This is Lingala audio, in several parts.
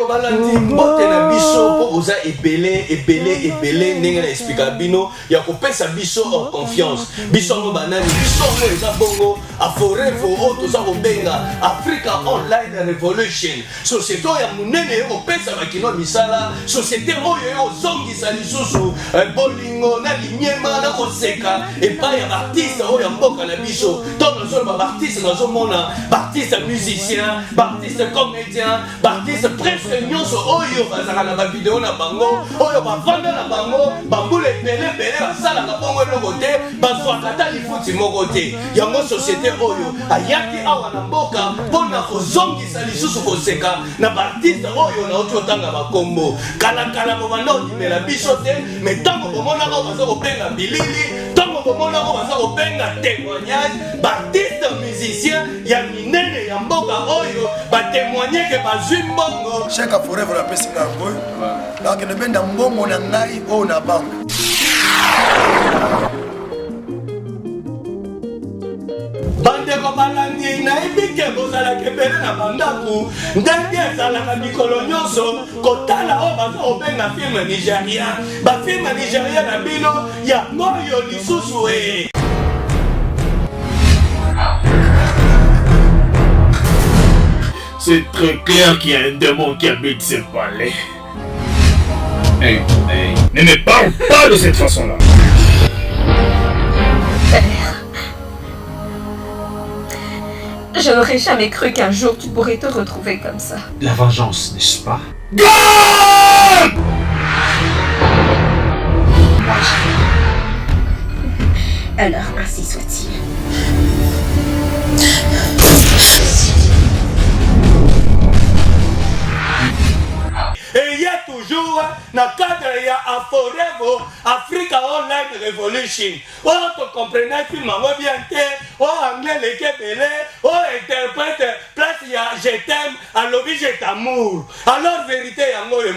balandi mbote na biso po oza ebele ndenge na explica bino ya kopesa biso en confiance biso ngo banani biso ngo eza bongo aforevo o toza kobenga Africa Online Revolution société ya munene kopesa bakino misala société oyo ozongisa lisusu bolingo na linyema na koseka epai ya artiste oyo ya mboka na biso tono zo ba artiste nazomona artiste musicien artiste comédien artiste presque nyonso oyo bazaka na ba vidéo na bango oyo bavanda na bango bambule bele basala na bongo eloko te bazwaka ta lifuti moko te yango société oyo ayaki awa na mboka mpona kozongisa lisusu koseka na baartiste oyo na oti otanga bakombo kalakala bobanda ondimela biso te me ntango bomonaka baza kobenga bilili ntango bomonaka baza kobenga témoignage baartiste musicien ya minene ya mboka oyo batémoigneke bazwi mbongo cheka forever la pesi nga boy nakende benda mbongo na ngai oyo na banka bandeko balandi nayebi ke bozalaka ebele na bandako ndenge ezalaka mikolo nyonso kotala oyo baza kobenga filme nigérien bafilme nigérien na bino ya moyo lisusu e C'est très clair qu'il y a un démon qui habite ce palais. Hey, ne me parle pas de cette façon-là. Je n'aurais jamais cru qu'un jour tu pourrais te retrouver comme ça. La vengeance, n'est-ce pas? God! Alors, ainsi soit-il. Et il y a toujours dans le cadre de Aforevo Africa Online Revolution. Oh, tu comprenez le film, bien oh, anglais, les Kébélés, oh, interprète, place, il y a je t'aime, à l'objet, je t'amour. Alors, vérité,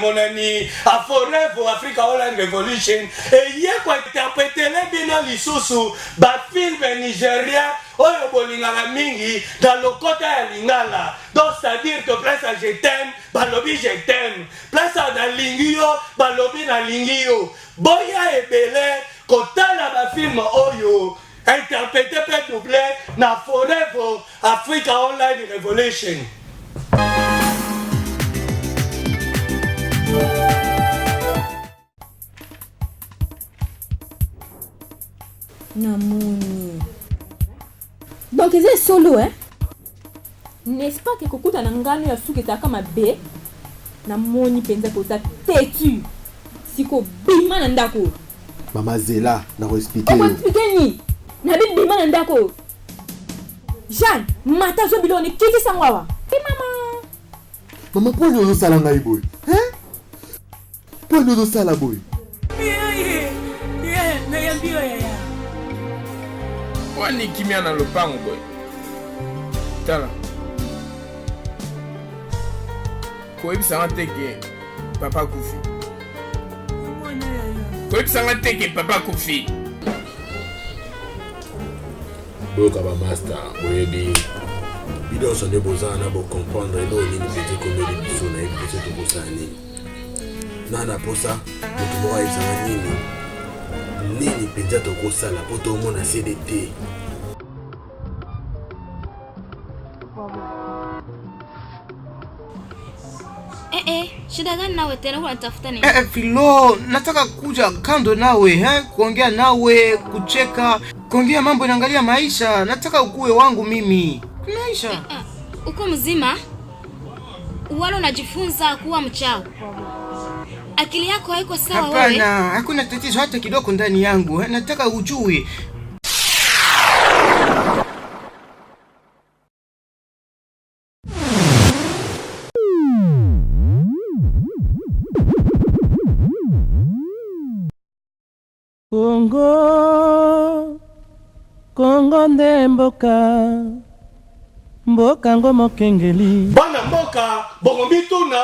mon ami, Aforevo Africa Online Revolution. Et il y a quoi interpréter les bina lisusu, bat film nigérien. Oyo bolingaka mingi dans le côté ya lingala donc c'est-à-dire que place à je t'aime balobi je t'aime place à na lingi yo balobi na lingi yo boya ebele kotala ba film oyo interprété pe doublé na Forever Africa Online Revolution. Namoni. Donc c'est solo hein. N'est-ce pas que kokuta na ngano ya suki ta kama be na moni penza ko sa têtu. Siko bima na ndako. Mama Zela na expliquer. Comment expliquer ni? Na bima na ndako. Jean, mata zo biloni kiki sangwawa. Pe mama. Mama po nyo sala ngai boy. Hein? Po nyo sala boy. Na yambio ya. Wani kimia na lopango boy. Tala. Koyebisanga teke papa kufi. Koyebisanga teke papa kufi. Boka ba master, boyebi. Bido sonne bozana bo comprendre no ni petit comédie biso na epese to bosani. Nana posa, mutumo wa izanga nini? Nini penza to kosala po to mona CDT. Shida gani nawe tena unatafuta nini? Filo, nataka kuja kando nawe, kuongea nawe, kucheka, kuongea mambo inaangalia maisha. Nataka ukue wangu mimi. Maisha. Uko mzima? Wala unajifunza kuwa mchao. Akili yako haiko sawa wewe? Hapana, hakuna tatizo hata kidogo ndani yangu. Nataka ujue. Kongo nde mboka ngo mokengeli bana mboka bongo tuna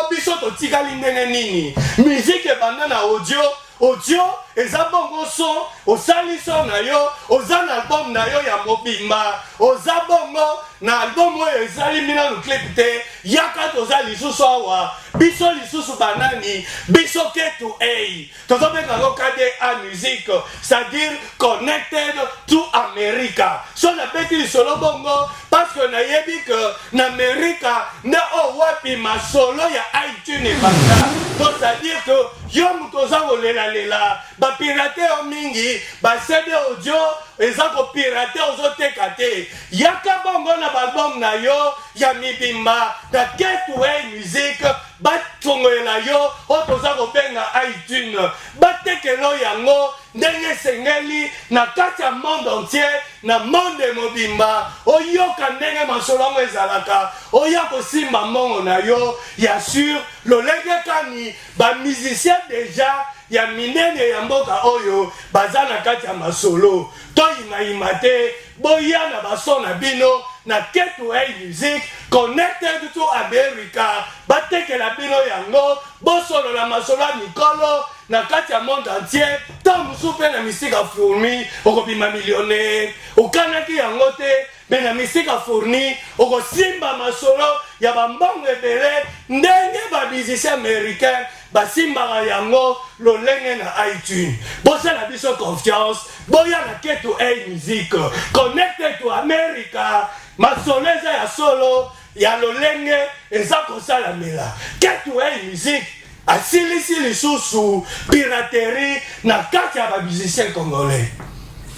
biso totikali ndenge nini musique banda na audio eza bongo son osali son na yo oza na album na yo ya mobimba oza bongo na album oyo ezali minano clip te yaka toza lisusu awa biso lisusu banani biso ketu ei tozobenga yango KDA musique c'est-à-dire connected to America so nabeti lisolo bongo parce que nayebi que na America nde owapi masolo ya iTunes ebanda to c'est-à-dire que yo moto oza kolelalela bapirate yo mingi basede audio eza kopirate ozoteka te yaka bongo na balbum na yo ya mibimba na Gateway Music batongolela yo oyo toza kobenga iTunes batekelo yango ndenge esengeli na kati ya monde entier na monde mobimba oyoka ndenge masolo yango ezalaka oya kosimba mbongo na yo ya sur lolenge kani bamusicien deja ya minene ya mboka oyo baza na kati ya masolo toyimayima te boya na bason na bino na Gateway Music connected to America batekela bino yango bosolola masolo ya mikolo na kati ya monde entier ta mosusu mpe na misika fourni okobima millionnaire okanaki yango te me na misika fourni okosimba masolo ya bambongo ebele ndenge bamusicien américain basimbaka yango lolenge na iTunes bosala biso confiance boya na Gateway Music connected to America masolo eza ya solo ya lolenge eza kosalamela Gateway Music asilisi lisusu piraterie na kati ya bamusicien congolais